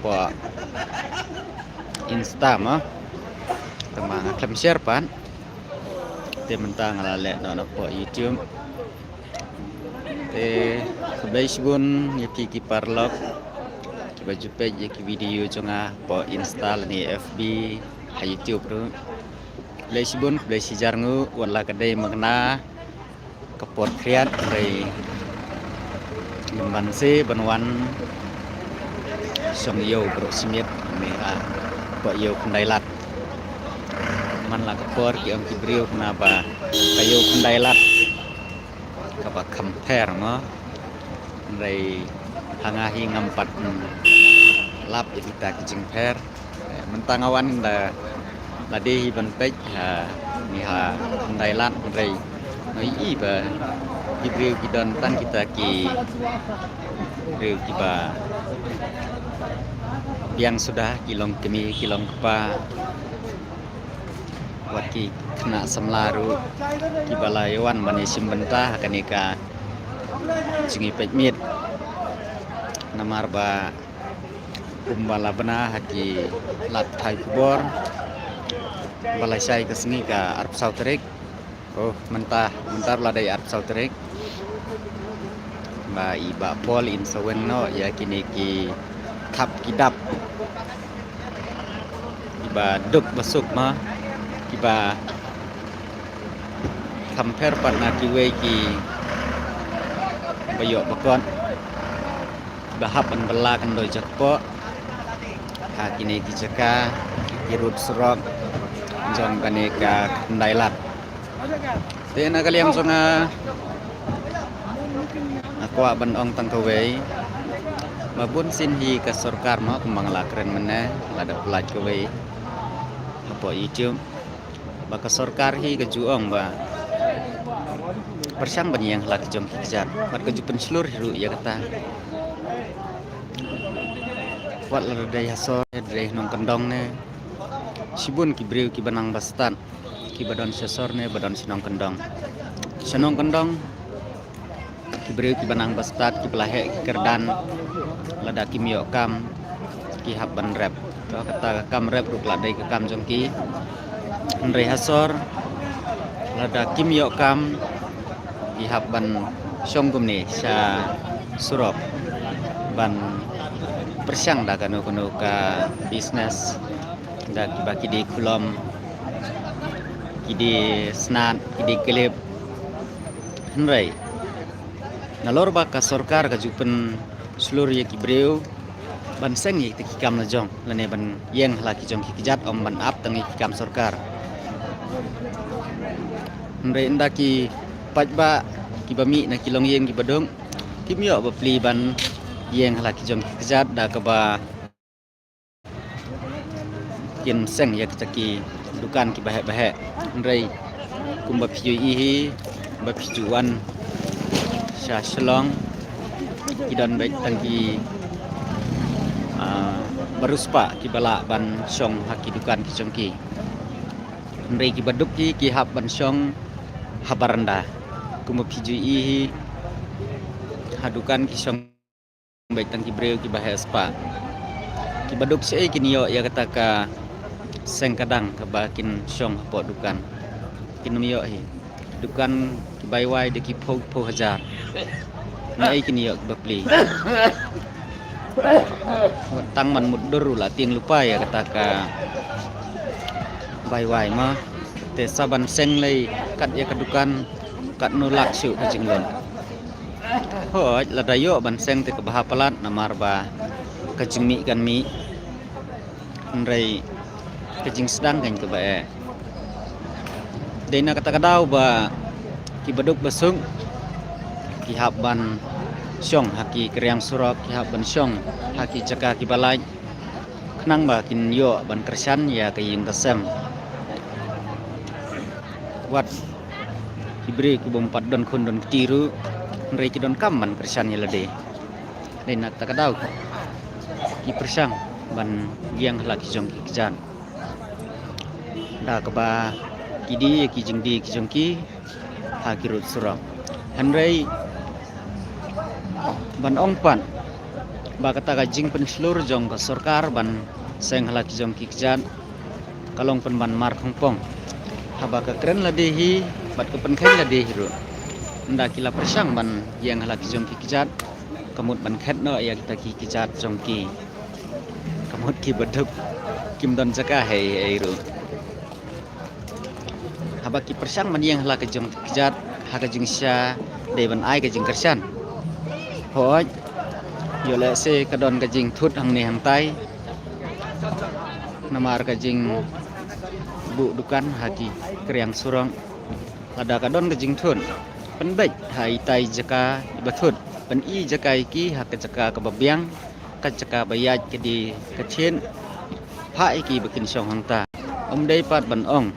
po Insta mo mga klam share pan te mentang lale no po YouTube te Facebook yaki ki parlok ki baju page yaki video jonga po Insta ni FB ha YouTube ru Facebook play sijar ngu wala kadai magna kapot kriat dari Banse banwan song yo bro simit ni po yo kundailat man la kapor ki om kibriu kenapa kayo kundailat kapa compare mo dari hangahi ngampat lap kita kijing per mentang awan la di ban pek ni ha kundailat dari noi ba kibriu kidon tan kita ki kibriu kiba yang sudah kilong kemi kilong kepa waki kena semlaru kibalayawan manisim bentah kanika jingi pekmit namar ba kumbala bena haki lat thai kubor balai sai kesengi ka arp sauterik oh mentah ladai arp sauterik ba iba pol insawen no ya kini ki thap kidap kiba duk basuk ma kiba compare partner kiwe ki bayok bakon bahap an belakan doi jakpo ha kini ki jaka kirut serok jong kaneka ndailat tena kaliam songa aqua ban ong tang kawei mabun sinhi ka sarkar mo kembang lakren mena lada pelaj kawei apo YouTube baka sarkar hi ka juong ba persang ban yang lak jom kijar pat ka jupen seluruh hiru ya kata wat lada dai hasor dai nong kendong ne sibun kibriu ki banang bastan ki badon sesor ne badon sinong kendong senong kendong kibriu ki banang bastat ki pelahe ki kerdan lada kimyo kam ki haban rap to kata kam rap ruk ladai ke kam jongki ndre hasor lada kimyo kam ki haban songgum ni sa surop ban persyang da kanu ka bisnes da ki baki di kulom ki di snat ki di klip ndre nalor baka sarkar ka jupen seluruh ya kibreu ban seng ye tikam na jong lane ban yeng la ki jong ki jat om ban ap tangi kikam sarkar ndre ndaki pajba ki bami na kilong yeng ki badong kimyo ba pli ban yeng la ki jong ki jat da ka ba kin seng ya ki dukan ki bahe ndre kumba phi hi ba phijuan sha shlong kidan baik tangki baruspa ki bala ban song haki dukan ki jongki ndrei ki baduk ki hab ban song habaranda kumu pijui hadukan ki song baik tangki breu ki bahaspa ki baduk sei ki niyo ya kata ka seng kadang ka bakin song hapo dukan kinmiyo hi dukan ki baiwai de ki po hajar nai kini yok bapli tang man mudur la ting lupa ya kata ka bai ma te saban seng lei kat ya kadukan kat nulak su ka jinglon ho la dayo ban seng te ka bahapalat namar ba ka jingmi kan mi ndrei ka jing sedang kan ka bae deina kata kadau ba ki baduk basung ki haban syong haki kriang surok ki haban syong haki jaka ki balai kenang ba kin yo ban kersan ya ka ying kasem wat kibri ki bom pat don khun don tiru nrei ki don kam ban kersan ya lade den nak takadau ki persang ban giang laki jong ki jan da ka ba kidi ki jingdi ki jongki hakirut surok hanrei ban ong pan ba kata ka jing pen seluruh jong ka sarkar ban seng halak jong ki kjat kalong pen ban mar khongpong haba ka kren la dehi bat ka pen khen la dehi ru nda kila persang ban yang halak jong ki kjat kamut ban khet no ya kita ki kjat jong ki kamut ki baduk kim don jaka hei ru haba ki persang man yang halak jong ki kjat haka jing sya de ban ai ka jing kersan hoj yo le se kadon ka jing thut hang ne hang tai namar ka jing bu dukan haki kriang surong lada kadon ka jing thun pen bai hai tai jaka bathut pen i jaka ki hak jaka ka babyang ka jaka bayaj ke di kachin pha ki bakin song hang ta dei pat ban ong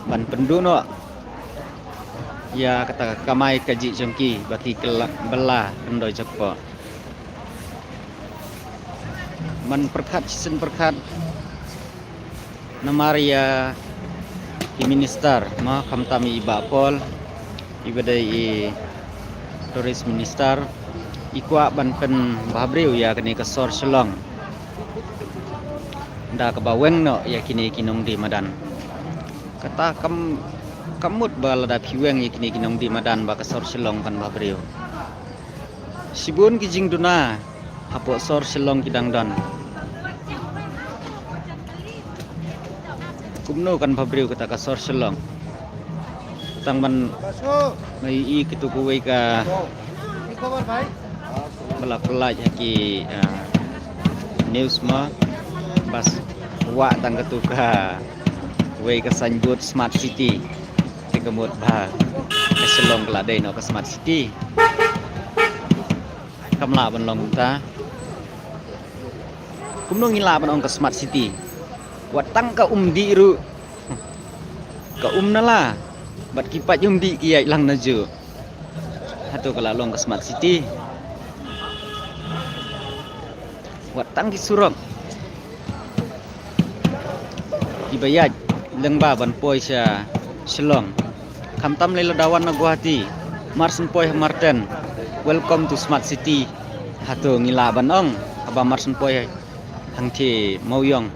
ban pendu no ya kata kamai kaji jongki baki kelak bela kendoi jakpo man perkat sen perkat namaria di minister ma kamtami iba pol ibadai i turis minister ikwa ban pen babriu ya kini kesor selong nda ke baweng no ya kini kinong di madan kata kamut balada piweng yakini kinong di madan ba kasor selong kan babriu sibun ki jing duna hapo sor selong kidang don kumno kan babriu kata kasor selong tang ban mai i kitu kuwei ka bala pelaj haki news ma bas wa tang ketuka wei ka sanjut smart city kemut bah keselong keladai no ke smart city kamla ban long ta kumno ngila ban ong ke smart city watang ka di ru ka nala bat kipat di kiai lang naju hatu kala long ke smart city watang ki surok dibayaj lengba ban poi sya selong kamtam lela dawan na Guwahati marsen poi marten welcome to smart city hatu ngila ban ong aba marsen poi hangthi mauyong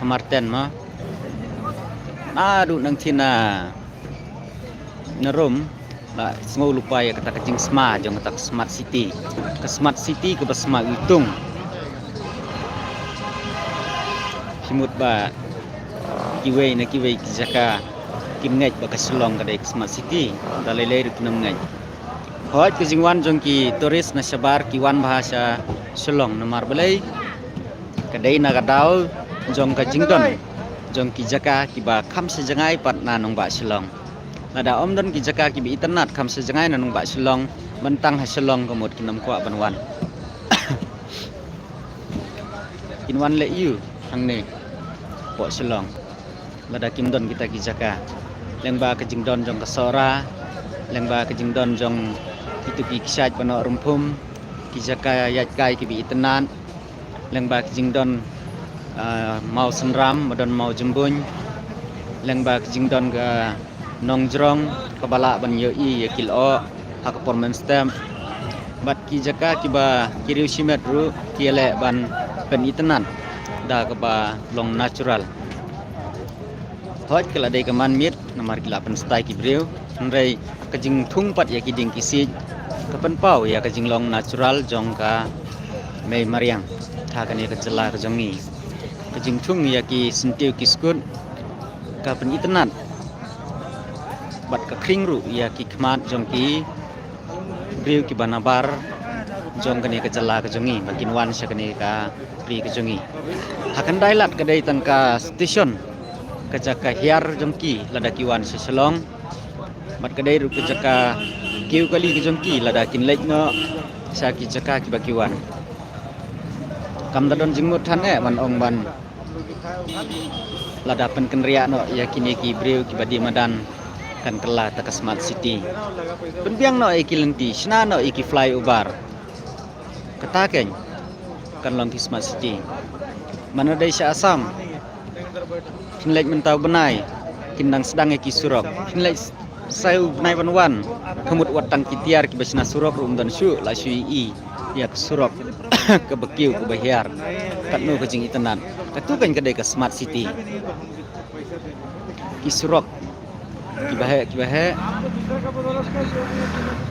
marten ma adu nang thina narum la ngau lupa ya kata kajing sma jong kata smart city ke smart city ke basma utung simut ba kiwei na kiwei jaka kim ngej ba kaslong kadai smart city dalai ruknam ngej hoj ke jingwan jong ki turis na sabar kiwan bahasa selong namar balai kadai na gadau jong ka jingdon jong ki jaka ki ba kham se jangai pat na nong ba selong lada om don ki jaka ki bi internet kham se jangai na nong ba selong bentang ha selong komot kinam kwa banwan kinwan le yu hang ne po selong lada kimdon kita ki jaka lengba ke jingdon jong kasora lengba ke jingdon jong itu ki kisaj pano rumpum ki jaka yat kai ki bi itenan lengba ke jingdon mau senram badon mau jembuny lengba ke jingdon ga nongjrong kabala ban yo i yakil o hak performance stamp bat ki jaka ki ba kiriu simet ru kiele ban pen itenan da ka ba long natural hoj kala dai kaman mit namar kila pen stai ki breu nrei kajing thung pat ya ki ding kisij kapan pau ya kajing long natural jong ka mei mariang tha kani ka jela ka jongi kajing thung ya ki sentiu ki skut ka pen itnat bat ka kring ru ya ki khmat jong ki breu ki banabar jong kani ka jela ka jongi bakin wan sya kani ka pri ka jongi hakan dailat kadai tan ka station kajaka hiar jongki lada kiwan seselong mat kadai ru kajaka kiu kali ke jongki lada kin lek no sa ki jaka ki bakiwan kam dadon jingmut than man ong ban lada pen kenria no yakini ki breu ki badi madan kan kala ta smart city penbiang no iki lenti sna no iki flyover kataken kan long ki smart city mana dai sya asam kinlek mentau benai kindang sedang ki surok kinlek sayu benai wan kemut watang kitiar ki basna surok rum dan syu la syu i ya ke surok ke bekiu ke bahiar kat nu ke jing itenan katu kan kedai ke smart city ki surok ki bahe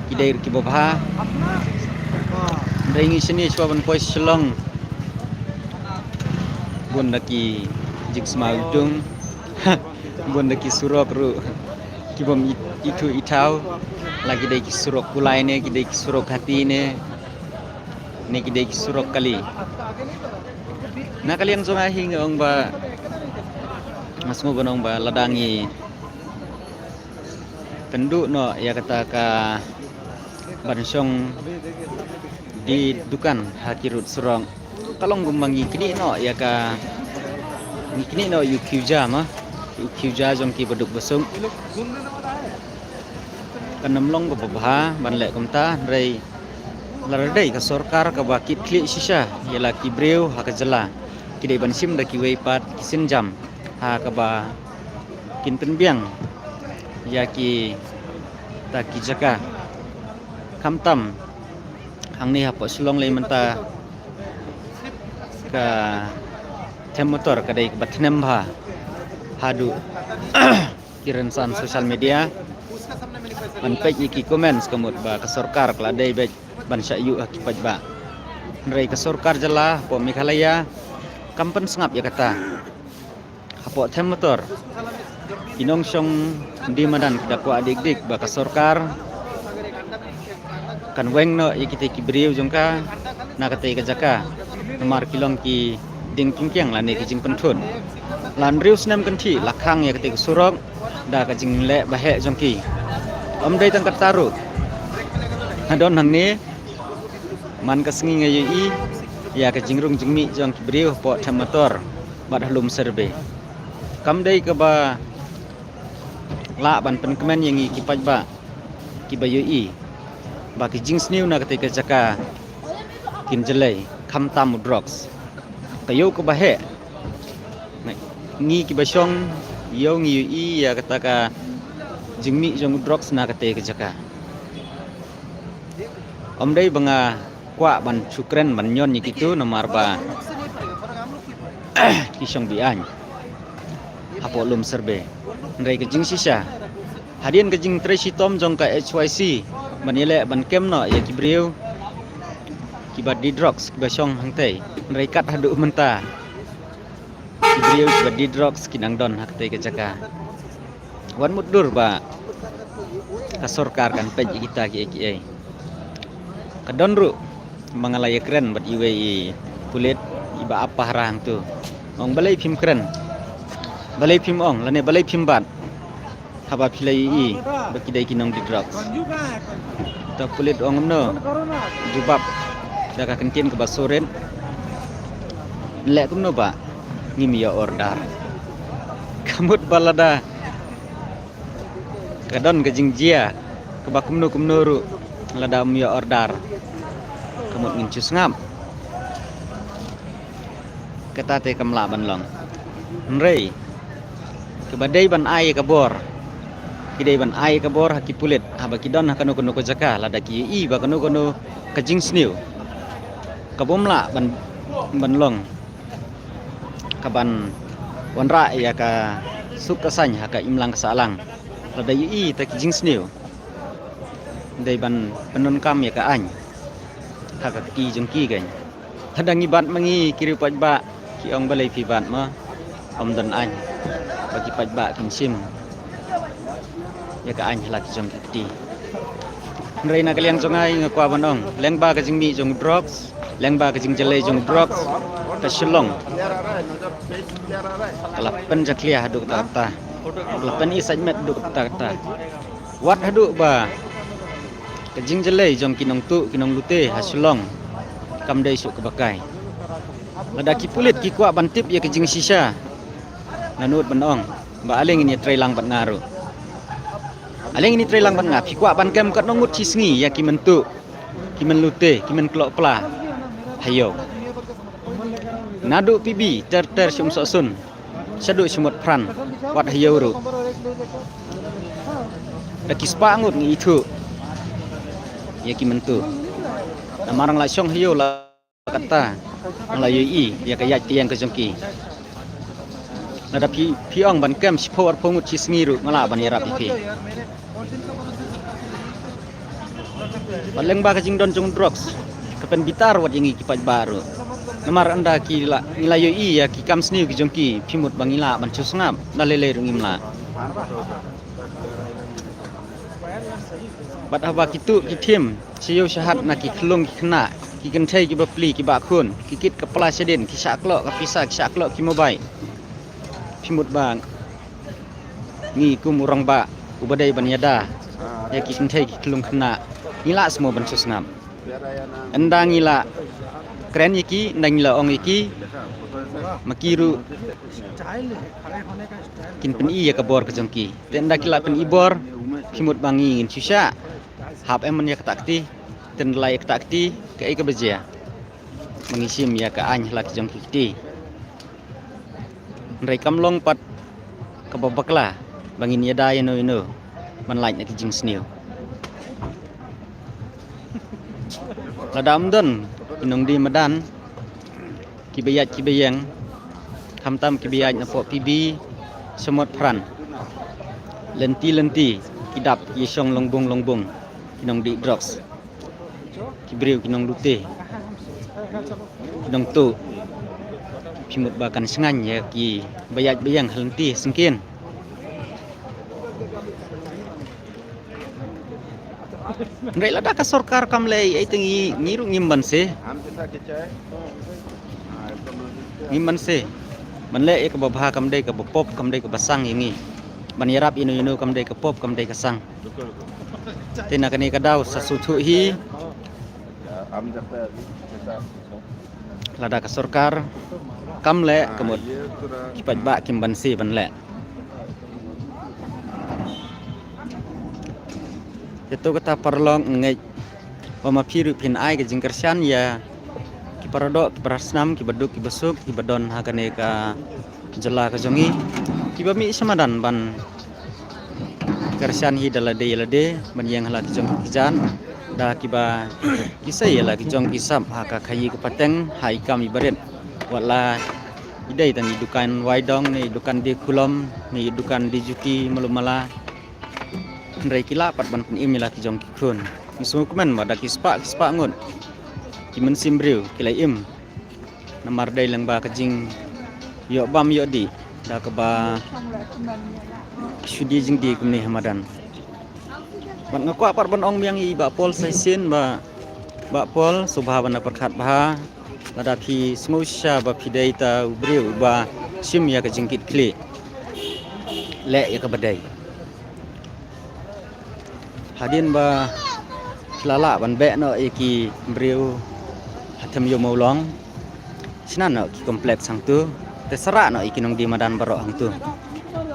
ki dai ki babha dai ngi sini chwa ban poi shlong bun daki jing smaudung bun daki surok ru ki bom itu itau lagi dai ki surok kulai ne ki dai ki surok hati ne ni ki dai ki surok kali na kalian zonga hinga ong ba masmo banong ba ladangi tendu no ya kata ka bansong di dukan hakirut surong kalong gumangi kini no ya ka kini no yu kyuja ma yu kyuja jong ki baduk besung kanamlong ko babha banle kumta rei laradai ka sarkar ka bakit kli shisha yala ki breu ha ka jala ki dei bansim da ki weipat kisin jam ha ka ba kin penbiang ya ki ta ki jaka kamtam hang ni hapo sulong le menta ka tem motor ka dei batnem bha hadu kirensan sosial media man page iki comments kamut ba ka sarkar kala dei be ban sya yu akipat ba rei ka sarkar jala po Meghalaya kampen sengap ya kata hapo tem motor inong syong di madan dakwa adik-dik ba ka sarkar kan weng no ikite ki briu jongka na kate ka jaka mar kilong ki ding kingkyang la ne ki jing pentun lan riu snam kan thi lakhang ya kate surok da ka jing le bahe jongki om dei tang taru adon hang ni man ka sengi ngai ya ka jingrung jingmi jong ki briu po tham motor bad halum serbe kam dei ka ba la ban pen kemen yang ki paj ba ki bayu ba ki jing sniu na kate ka jaka kin jelai kham tam drugs kayo ko bahe ngi ki basong yo ngi ya kata ka jingmi jong drugs na kate ka jaka om dei banga kwa ban chukren ban nyon ni kitu nomar ba kisong bian hapo lum serbe ndai ka jing sisa hadian ka jing tresi tom jong ka HYC banile ban kem no ya kibriu kibat di drugs basong hangtei rekat hadu menta kibriu kibat di drugs kinang don hakte ke jaka wan mudur ba ka sarkar kan pej kita ki eki kadon ru mangalaya keren bat iwe kulit iba apa harang tu ong balai phim keren balai phim ong lane balai phim bat haba pilai bakidai kinong di drugs ta kulit ong no jubab daga kentin ke basoren lek kumno ba ngimi ya order kamut balada kadon ke jingjia ke bakumno kumnoru lada ya order kamut ngincus ngam kata te kamla banlong nrei ke badai ban ai ke bor kidai ban ai ke bor haki pulit haba kidon hakano kono ko jaka lada ki ba kono ke jing sniu kabomla banlong kaban wanra ya ka suk kasany haka imlang kasalang lada ta ki jing sniu dai ban penon kam ya ka any haka ki jongki gan hadang ibat mangi kiri pajba ki ong balai pibat ma om dan any bagi pajba kin sim ya ka any laki jong ti reina kalian jongai ngakwa banong lengba ka jingmi jong drugs lengba ka jing jelai jong drugs ta shilong kalapan jaklia hadu ta kalapan isajmet duk ta wat hadu ba ka jing jelai jong kinong tu kinong lute hasilong kam dai su kebakai lada ki pulit ki kwa bantip ya ka jing sisa nanut banong ba aling ini trailang bat ngaru aling ini trailang ban ngap kwa ban kem kat nongut cisngi ya ki mentu ki menlute ki men klok pla hayo nadu pibi ter sum sosun sadu sumut pran wat hayo ru da ki spa ngut ngi itu ya ki mentu Namarang la syong hiyo la kata la yui ya kaya tiang ke jongki. Nada pi ong ban kem si power pungut si sengiru ngala ban yara pi. Paling ba kajing don jong drugs. Kapen gitar wat yang kipat baru. Namar anda ki la ngila yui ya ki kam sniu ki jongki pimut bangila ban chusngap dalele rungimla. Bat haba kitu ki tim siyo syahat na ki klung ki kena ki kentai ki bapli ki bakun ki kit kepala sedin ki saklok ki pisa ki saklok ki mobai pimut bang ngi kum urang ba ubadai banyada ya ki kentai ki klung kena ngila semua bansus ngam endang ngila keren iki ndang ngila ong iki makiru kin pen iya kabor ke jongki tenda kila pen ibor pimut bangi ngin susya hap emen ya ketakti ten lai ketakti ke ika beja mengisim ya ke any lak jong kiti ndai kamlong pat ke babakla bangin ya da ino man lai nak jing sniu ladam don inong di madan kibayat kibayang hamtam kibayat na po pibi semot pran lenti kidap yesong longbong kinong di drugs kibriu kinong lute kinong tu pimut bakan sengan ya ki bayat bayang halenti sengkin ndai lada ka sarkar kamlei ai tengi ngiru ngimban se manle ek babha kamdei ka bopop kamdei ka basang yangi banirap inu kamdei ka pop kamdei ka sang tina kani kadaw sa suthu hi lada ka sarkar kamle kamut kipat ba kimban si banle itu kata perlong ngai pama piru pin ai ke jingkersian ya ki paradok ki prasnam ki baduk ki besuk ki badon hakane ka jela ka jongi ki bami samadan ban kersian hi dalade ban yang hala ki jong kijan da ki ba kisai la ki jong kisap haka khayi ka pateng hai kam ibaret wala idai tan dukan waidong ni dukan di kulom ni dukan di juki malumala ndai kila pat ban pun imila ki jong kikun misu kumen mada kispa ngun ki men simbriu kila im namar dai lang ba kajing yo bam yo di da ka ba sudi jing di kumni hamadan ban ngakwa par ban ong miang i ba pol saisin ba pol subha ban perkhat bah lada phi smusha ba pidai ta ubriu ba sim ya ka jingkit kli le ya ka badai hadin ba lala ban be no iki briu hatam yo maulong sinan no ki kompleks sang tu terserah no iki nong di madan barok hang tu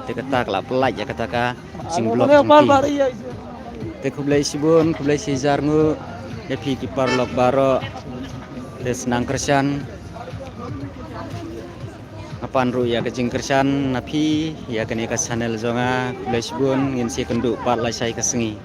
te kata kala pelaj ya kata ka sing blok ki te kublai sibun kublai sijar ngu ya pi ki parlok barok te senang kersan apan ru ya kejing kersan napi ya kene ka channel zonga kublai sibun ngin si kenduk pat lai sai ka sengi